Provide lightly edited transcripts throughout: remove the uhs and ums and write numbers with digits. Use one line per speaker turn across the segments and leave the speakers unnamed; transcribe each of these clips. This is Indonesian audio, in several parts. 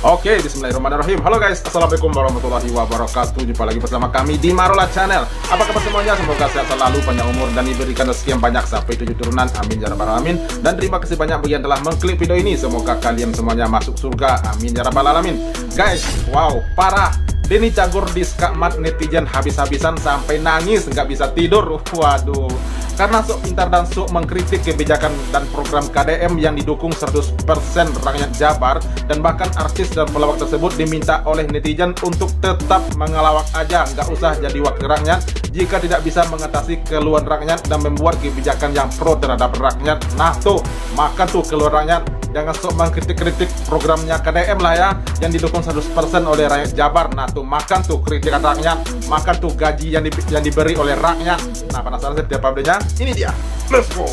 Oke, bismillahirrahmanirrahim. Halo guys, assalamualaikum warahmatullahi wabarakatuh. Jumpa lagi bersama kami di Marola Channel. Apa kabar semuanya? Semoga sehat selalu, panjang umur, dan diberikan rezeki yang banyak sampai 7 turunan. Amin ya rabbal alamin. Dan terima kasih banyak bagi yang telah mengklik video ini. Semoga kalian semuanya masuk surga. Amin ya rabbal alamin. Guys, wow, parah. Denny Cagur di skakmat netizen habis-habisan sampai nangis, nggak bisa tidur. Waduh, karena sok pintar dan sok mengkritik kebijakan dan program KDM yang didukung 100% rakyat Jabar, dan bahkan artis dan pelawak tersebut diminta oleh netizen untuk tetap mengelawak aja, nggak usah jadi wakil rakyat jika tidak bisa mengatasi keluhan rakyat dan membuat kebijakan yang pro terhadap rakyat. Nah tuh, maka tuh keluhan rakyat, jangan sok mengkritik-kritik programnya KDM lah ya, yang didukung 100% oleh rakyat Jabar. Nah tuh, makan tuh kritikan rakyat, makan tuh gaji yang diberi oleh rakyat. Nah, penasaran setiap update-nya? Ini dia, let's go.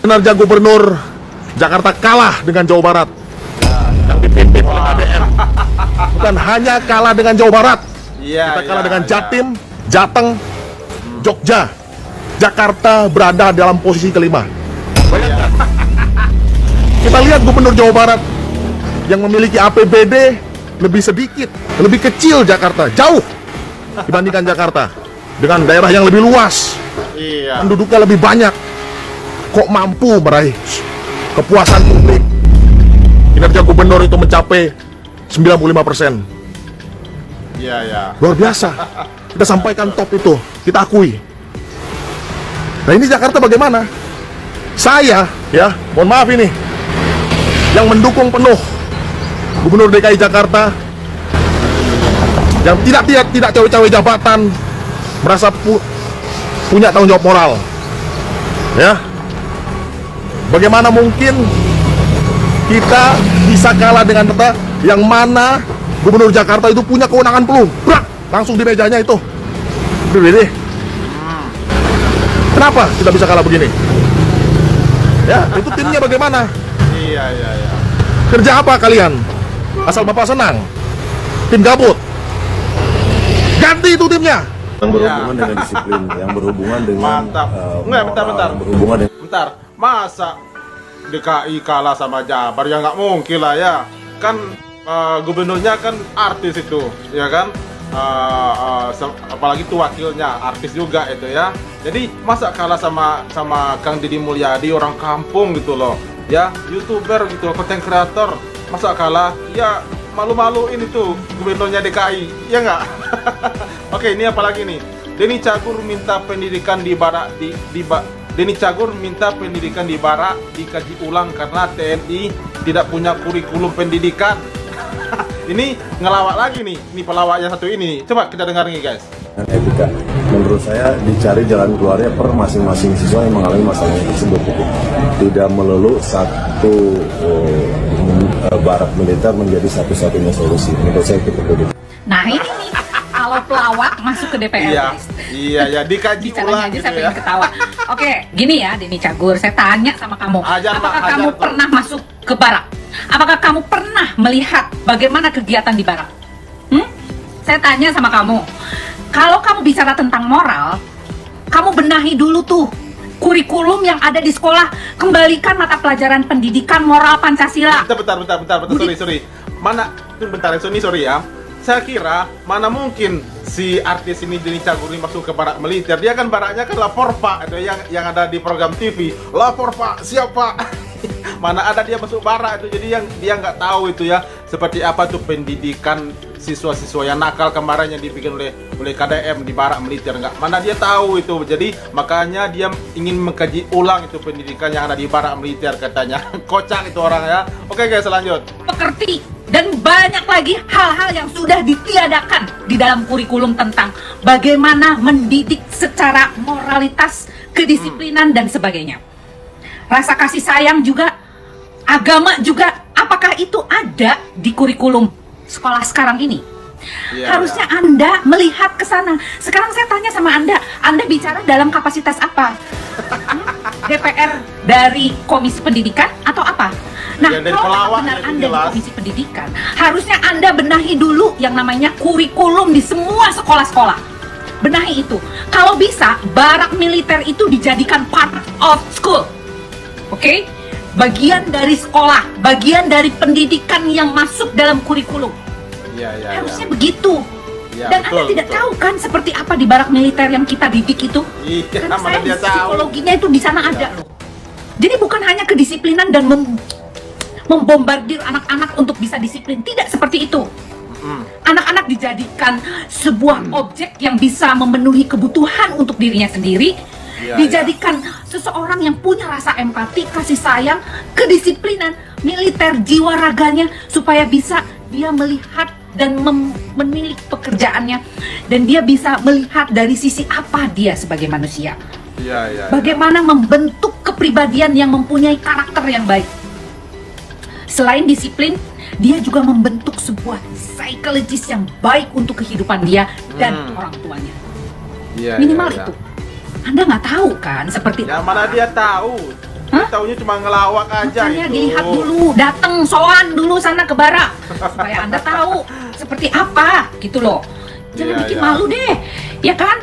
Kinerja Gubernur Jakarta kalah dengan Jawa Barat yang dipimpin oleh KDM. Bukan hanya kalah dengan Jawa Barat, kita kalah dengan Jatim, Jateng, Jogja. Jakarta berada dalam posisi kelima. Bayangkan. Kita lihat Gubernur Jawa Barat yang memiliki APBD lebih sedikit, lebih kecil Jakarta, jauh dibandingkan Jakarta, dengan daerah yang lebih luas, penduduknya lebih banyak, kok mampu meraih kepuasan publik. Kinerja gubernur itu mencapai 95%. Luar biasa. Kita sampaikan top itu, kita akui. Nah, ini Jakarta bagaimana? Saya, ya, mohon maaf ini, yang mendukung penuh Gubernur DKI Jakarta, yang tidak cawe-cawe jabatan, merasa punya tanggung jawab moral. Ya, bagaimana mungkin kita bisa kalah dengan data yang mana Gubernur Jakarta itu punya kewenangan penuh, langsung di mejanya itu. Ini. Kenapa kita bisa kalah begini? Ya, itu timnya bagaimana?
Iya.
Kerja apa kalian? Asal Bapak senang? Tim gabut? Ganti itu timnya.
Yang berhubungan dengan disiplin, yang berhubungan dengan
mantap. Bentar. Masa DKI kalah sama Jabar? Ya nggak mungkin lah ya. Kan gubernurnya kan artis itu, ya kan? Apalagi tuh wakilnya artis juga itu ya. Jadi masa kalah sama Kang Deddy Mulyadi, orang kampung gitu loh ya, YouTuber gitu, konten kreator, masa kalah? Ya malu-maluin itu gubernurnya DKI, ya nggak? Oke, ini apalagi nih, Denny Cagur minta pendidikan di Barak Denny Cagur minta pendidikan di Barak dikaji ulang karena TNI tidak punya kurikulum pendidikan. Ini ngelawak lagi nih, ini pelawaknya satu ini. Coba kita dengar nih guys.
Etika, menurut saya dicari jalan keluarnya per masing-masing siswa yang mengalami masalah tersebut. Tidak melulu satu barak militer menjadi satu-satunya solusi. Menurut saya itu begitu.
Nah ini nih, kalau pelawak masuk ke DPR.
Iya, dikaji ulang
aja
gitu
sampai
ya.
Ketawa. Oke, gini ya Denny Cagur, saya tanya sama kamu, apakah kamu pernah masuk ke barak? Apakah kamu pernah melihat bagaimana kegiatan di barak? Saya tanya sama kamu, kalau kamu bicara tentang moral, kamu benahi dulu tuh kurikulum yang ada di sekolah, kembalikan mata pelajaran pendidikan moral Pancasila.
Bentar, sorry. Mana, bentar, sorry ya. Saya kira, mana mungkin si artis ini Denny Cagur ini masuk ke barak militer. Dia kan baraknya kan lapor pak, itu yang ada di program TV. Lapor pak, siapa? Mana ada dia masuk barak itu. Jadi yang dia nggak tahu itu ya, seperti apa tuh pendidikan siswa-siswa yang nakal kemarin yang dibikin oleh KDM di barak militer. Nggak, mana dia tahu itu. Jadi makanya dia ingin mengkaji ulang itu pendidikan yang ada di barak militer katanya. Kocak itu orang ya. Oke guys, lanjut.
Pekerti dan banyak lagi hal-hal yang sudah ditiadakan di dalam kurikulum tentang bagaimana mendidik secara moralitas, kedisiplinan dan sebagainya. Rasa kasih sayang juga, agama juga, apakah itu ada di kurikulum sekolah sekarang ini? Harusnya Anda melihat ke sana. Sekarang saya tanya sama Anda bicara dalam kapasitas apa? DPR dari Komisi Pendidikan atau apa? Nah, kalau benar Anda di Komisi Pendidikan, harusnya Anda benahi dulu yang namanya kurikulum di semua sekolah-sekolah. Benahi itu. Kalau bisa, barak militer itu dijadikan part of school. Oke? bagian dari sekolah, bagian dari pendidikan yang masuk dalam kurikulum. Harusnya begitu. Dan Anda tidak tahu kan seperti apa di barak militer yang kita didik itu? Karena saya psikologinya itu di sana ada loh. Jadi bukan hanya kedisiplinan dan membombardir anak-anak untuk bisa disiplin, tidak seperti itu. Anak-anak dijadikan sebuah objek yang bisa memenuhi kebutuhan untuk dirinya sendiri, dijadikan seseorang yang punya rasa empati, kasih sayang, kedisiplinan, militer, jiwa raganya, supaya bisa dia melihat dan menilik pekerjaannya, dan dia bisa melihat dari sisi apa dia sebagai manusia. Bagaimana membentuk kepribadian yang mempunyai karakter yang baik. Selain disiplin, dia juga membentuk sebuah psikologis yang baik untuk kehidupan dia dan orang tuanya. Minimal itu. Anda nggak tahu kan seperti
yang mana dia tahu? Dia taunya cuma ngelawak aja.
Makanya dilihat dulu, datang soan dulu sana ke barak supaya Anda tahu seperti apa gitu loh. Jangan bikin malu deh, ya kan?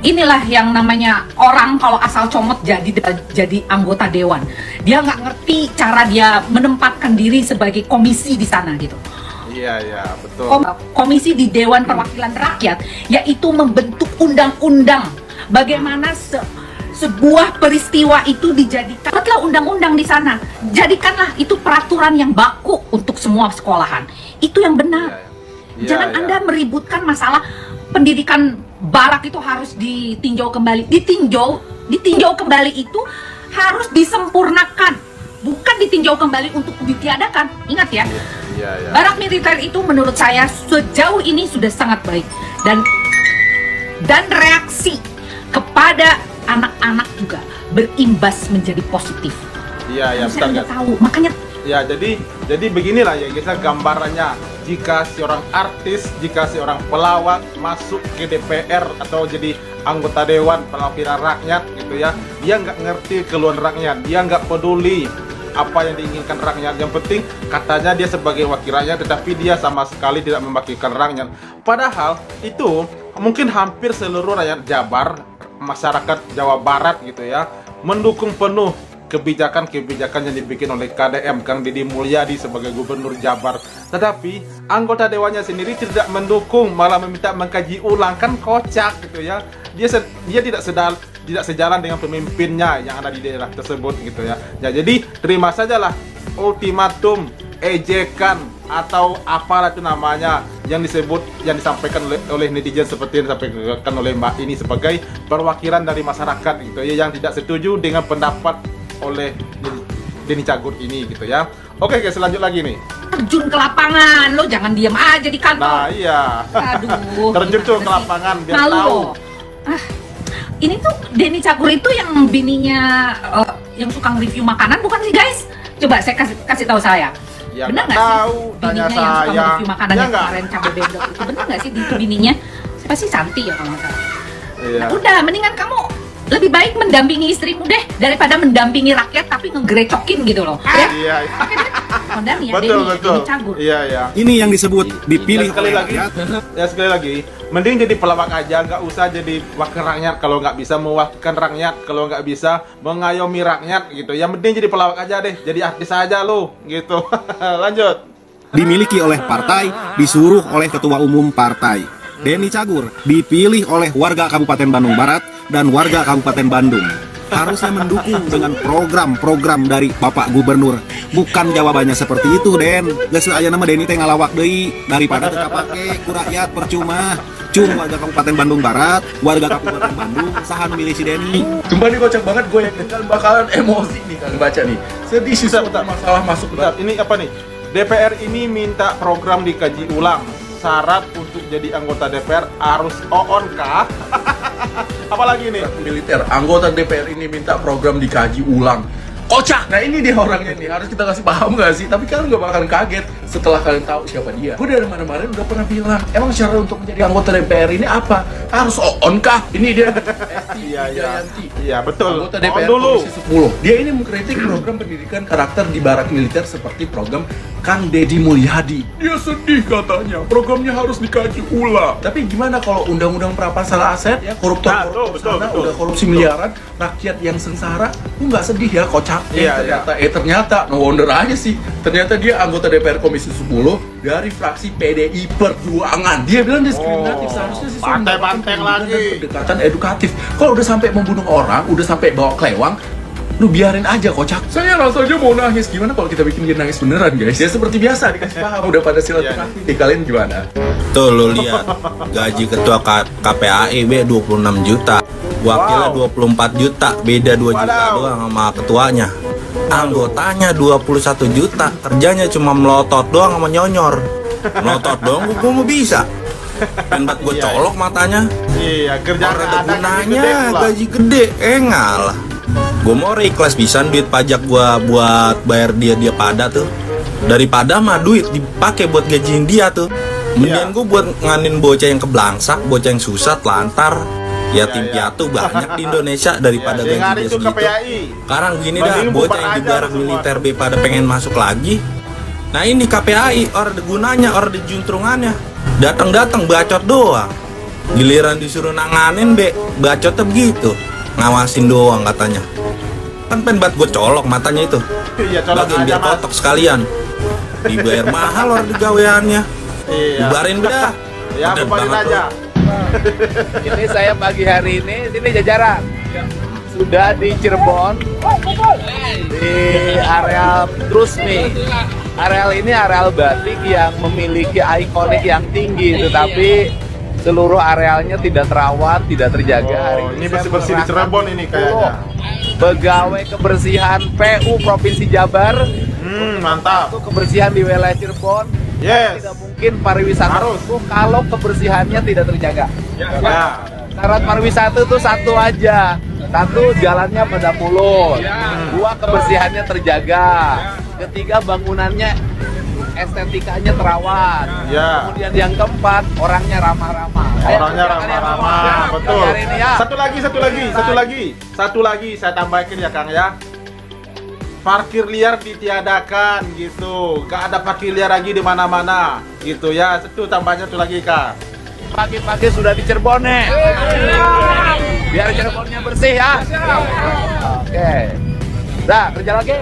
Inilah yang namanya orang kalau asal comot jadi anggota dewan. Dia nggak ngerti cara dia menempatkan diri sebagai komisi di sana gitu.
Betul.
Komisi di Dewan Perwakilan Rakyat, yaitu membentuk undang-undang. Bagaimana sebuah peristiwa itu dijadikan, buatlah undang-undang di sana. Jadikanlah itu peraturan yang baku untuk semua sekolahan. Itu yang benar. Jangan Anda meributkan masalah pendidikan barak itu harus ditinjau kembali. Ditinjau kembali itu harus disempurnakan, bukan ditinjau kembali untuk ditiadakan. Ingat ya. Barak militer itu menurut saya sejauh ini sudah sangat baik, dan reaksi kepada anak-anak juga berimbas menjadi positif.
Betul.
Tahu, makanya.
Jadi beginilah ya kita gambarannya. Jika seorang artis, jika seorang pelawak masuk ke DPR atau jadi anggota Dewan Perwakilan Rakyat gitu ya, dia nggak ngerti keluhan rakyat, dia nggak peduli apa yang diinginkan rakyat. Yang penting katanya dia sebagai wakil rakyat, tetapi dia sama sekali tidak mewakilkan rakyat. Padahal itu mungkin hampir seluruh rakyat Jabar, masyarakat Jawa Barat gitu ya, mendukung penuh kebijakan-kebijakan yang dibikin oleh KDM, Kang Deddy Mulyadi sebagai Gubernur Jabar. Tetapi anggota dewannya sendiri tidak mendukung, malah meminta mengkaji ulang. Kan kocak gitu ya. Dia tidak sejalan dengan pemimpinnya yang ada di daerah tersebut gitu ya. Jadi terima sajalah ultimatum, ejekan atau apalah itu namanya yang disampaikan oleh netizen seperti yang disampaikan oleh Mbak ini sebagai perwakilan dari masyarakat gitu ya, yang tidak setuju dengan pendapat oleh Denny Cagur ini gitu ya. Oke guys, lanjut lagi nih.
Terjun ke lapangan, lo jangan diam aja di kantor.
Nah iya.
Aduh.
Terjun tuh ke lapangan biar tahu.
Ini tuh Denny Cagur itu yang bininya yang suka nge-review makanan bukan sih guys? Coba saya kasih tahu saya.
Ya,
benar nggak sih bininya yang suka nge-review makanan yang kemarin cabai bendok itu benar nggak sih itu bininya? Siapa sih, Santi ya kalau nggak salah. Nah, udah mendingan kamu lebih baik mendampingi istrimu deh daripada mendampingi rakyat tapi ngegerecokin gitu loh.
Iya. Betul.
Cagur.
Iya.
Ini yang disebut dipilih
sekali lagi. Ya sekali lagi, mending jadi pelawak aja, nggak usah jadi wakil rakyat kalau nggak bisa mewakilkan rakyat, kalau nggak bisa mengayomi rakyat gitu. Yang penting jadi pelawak aja deh, jadi artis aja lo gitu. Lanjut.
Dimiliki oleh partai, disuruh oleh ketua umum partai. Denny Cagur dipilih oleh warga Kabupaten Bandung Barat dan warga Kabupaten Bandung. Harusnya mendukung dengan program-program dari Bapak Gubernur. Bukan jawabannya seperti itu, Den. Geus aya nama Denny teh ngalawak deui daripada teu kapake ku rakyat percuma. Warga Kabupaten Bandung Barat, warga Kabupaten Bandung, saha nu milih si Denny.
Sumpah nih kocak banget, gue yang bakalan emosi nih kan baca nih. Sedih sih masalah masuk.
Ini apa nih? DPR ini minta program dikaji ulang. Syarat untuk jadi anggota DPR harus OON kah? Apalagi nih?
Militer, anggota DPR ini minta program dikaji ulang. kocak. Nah ini dia orangnya nih, harus kita kasih paham gak sih? Tapi kalian gak bakalan kaget setelah kalian tahu siapa dia. Gue dari mana-mana udah pernah bilang, emang syarat untuk menjadi anggota DPR ini apa? Harus on kah? Ini dia
Iya betul.
Anggota DPR Komisi 10. Dia ini mengkritik program pendidikan karakter di barak militer seperti program Kang Deddy Mulyadi. Dia sedih katanya, programnya harus dikaji ulang. Tapi gimana kalau undang-undang perampasan aset ya, koruptor sana udah korupsi miliaran, rakyat yang sengsara, lu nggak sedih ya kocak? Ternyata no wonder aja sih. Ternyata dia anggota DPR Komisi 10 dari fraksi PDI Perjuangan. Dia bilang diskriminatif, seharusnya sih
banteng lagi.
Pendekatan edukatif. Kalau udah sampai membunuh orang, udah sampai bawa kelewang, lu biarin aja kocak. Saya rasanya mau nangis. Gimana kalau kita bikin dia nangis beneran guys? Ya seperti biasa dikasih paham udah pada silaturahmi. Kalian gimana?
Tuh lu lihat gaji ketua KPAI 26 juta, wakilnya 24 juta, beda 2 juta doang sama ketuanya. Anggotanya 21 juta, kerjanya cuma melotot doang sama nyonyor. Melotot doang gua mau bisa. Penbat gue colok matanya.
Iya, kerjaan
ada gunanya, gaji gede, ngalah. Gue mau ikhlas pisan duit pajak gue buat bayar dia pada tuh. Daripada mah duit dipakai buat gajiin dia tuh. Mendingan gue buat nganin bocah yang keblangsak, bocah yang susah, telantar, yatim piatu banyak di Indonesia daripada gaji dia segitu. Sekarang gini dah, bocah yang di barak militer B pada pengen masuk lagi. Nah ini KPAI, orang ada gunanya, orang ada juntrungannya. Datang-datang bacot doang. Giliran disuruh nanganin bacotnya begitu. Ngawasin doang katanya. Kan penbat gue colok matanya itu. Bagian biar kotok sekalian. Dibayar mahal orang digaweannya. Bubarin beda.
Ya, bubarin aja.
Ini saya pagi hari ini sini jajaran. Sudah di Cirebon. Di areal Trusmi. Areal ini areal batik yang memiliki ikonik yang tinggi, tetapi seluruh arealnya tidak terawat, tidak terjaga. Hari
ini bersih-bersih di Cirebon ini kayaknya.
Pegawai kebersihan PU Provinsi Jabar.
Mantap.
Untuk kebersihan di wilayah Cirebon.
Yes.
Tidak mungkin pariwisata itu kalau kebersihannya tidak terjaga.
Ya.
Syarat pariwisata itu satu aja. Satu, jalannya pada mulut. Dua, kebersihannya terjaga. Ketiga, bangunannya estetikanya terawat. Kemudian yang keempat, orangnya ramah-ramah.
Orangnya ramah-ramah, betul.
Ini, ya.
Satu lagi saya tambahkan ya Kang ya. Parkir liar ditiadakan gitu. Gak ada parkir liar lagi di mana-mana gitu ya. Itu tambahnya satu lagi Kang.
Pagi-pagi sudah di Cirebon nih. Biar Cirebonnya bersih ya. Oke. Dah, kerja lagi.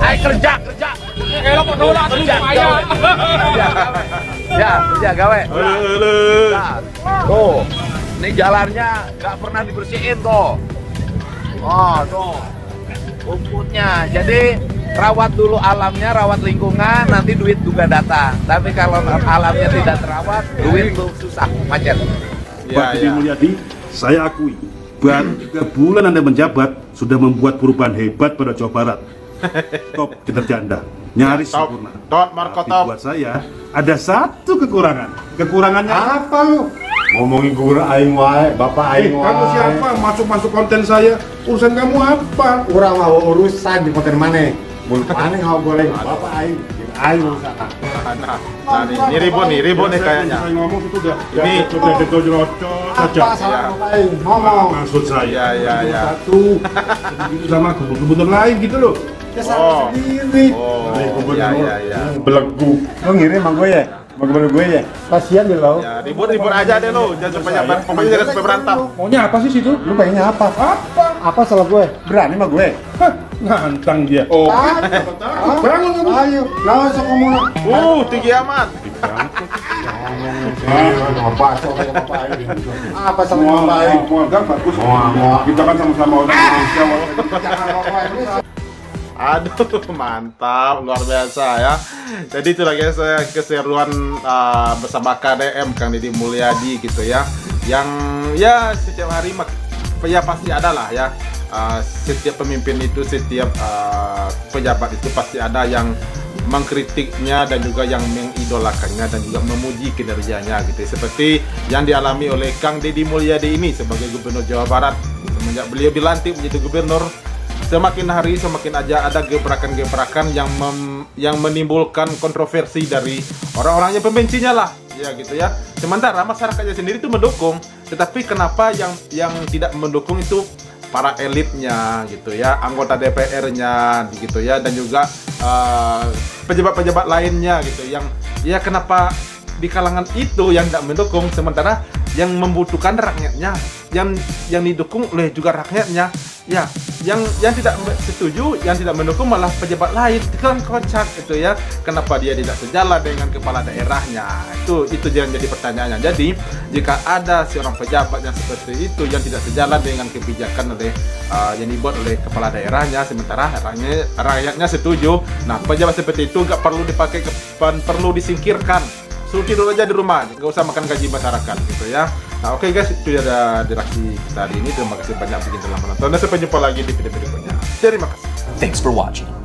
Ayo kerja. Kerja gawe. Nah, tuh. Ini jalannya nggak pernah dibersihin tuh. Oh, tuh. Rumputnya. Jadi rawat dulu alamnya, rawat lingkungan, nanti duit juga datang. Tapi kalau alamnya tidak terawat, duit tuh susah, macet.
Pak Deddy Mulyadi, saya akui, baru 3 bulan Anda menjabat sudah membuat perubahan hebat pada Jawa Barat. Top kinerja Anda, nyaris sempurna. Tapi buat saya ada satu kekurangan. Kekurangannya apa lu?
Ngomongin guru aing wae, bapak aing wae.
Kamu siapa? Masuk konten saya. Urusan kamu apa?
Urang mau urusan di konten mana? Mun mana nggak boleh bapak aing. Aing sana.
Nah, ini ribut nih kayaknya.
Saya ngomong itu udah.
Ini
sudah dicocok saja.
Apa salah bapak aing? Ngomong.
Maksud saya.
Ya.
Satu. Itu sama gubernur lain gitu loh.
Kesalahan sendiri.
Ya.
Belegu. Lo ngirim sama gue ya? Sama gubernur gue ya? Kasian deh lo.
Ya, ribut aja deh lo. Jangan pokoknya jangan sampai berantem.
Maunya apa sih situ?
Lu pengennya apa? Apa salah gue? Berani sama gue?
Nantang dia. Oh. Bangun kamu.
Ayo, langsung ngomong.
Tinggi amat.
Apa sama bapak aing?
Enggak bagus. Kita kan sama-sama orang Indonesia.
Aduh, mantap, luar biasa ya. Jadi itu lagi saya keseruan bersama KDM Kang Deddy Mulyadi gitu ya. Yang ya setiap hari ya pasti ada lah ya. Setiap pemimpin itu, setiap pejabat itu pasti ada yang mengkritiknya dan juga yang mengidolakannya dan juga memuji kinerjanya gitu. Seperti yang dialami oleh Kang Deddy Mulyadi ini sebagai Gubernur Jawa Barat semenjak beliau dilantik menjadi gubernur. semakin hari semakin aja ada gebrakan-gebrakan yang menimbulkan kontroversi dari orang-orang yang pembencinya lah, ya gitu ya. Sementara masyarakatnya sendiri itu mendukung, tetapi kenapa yang tidak mendukung itu para elitnya gitu ya, anggota DPR-nya gitu ya, dan juga pejabat-pejabat lainnya gitu, yang ya kenapa di kalangan itu yang tidak mendukung, sementara yang membutuhkan rakyatnya, yang didukung oleh juga rakyatnya, ya yang tidak setuju, yang tidak mendukung malah pejabat lain. Itu kan kocak itu ya, kenapa dia tidak sejalan dengan kepala daerahnya, itu yang jadi pertanyaannya. Jadi jika ada seorang pejabat yang seperti itu yang tidak sejalan dengan kebijakan oleh yang dibuat oleh kepala daerahnya, sementara rakyatnya setuju, nah pejabat seperti itu nggak perlu dipakai, perlu disingkirkan, suruh tidur aja di rumah, nggak usah makan gaji masyarakat gitu ya. Nah oke guys, itu ada reaksi kita hari ini. Terima kasih banyak bikin telah menonton, dan sampai jumpa lagi di video berikutnya. Terima kasih.
Thanks for watching.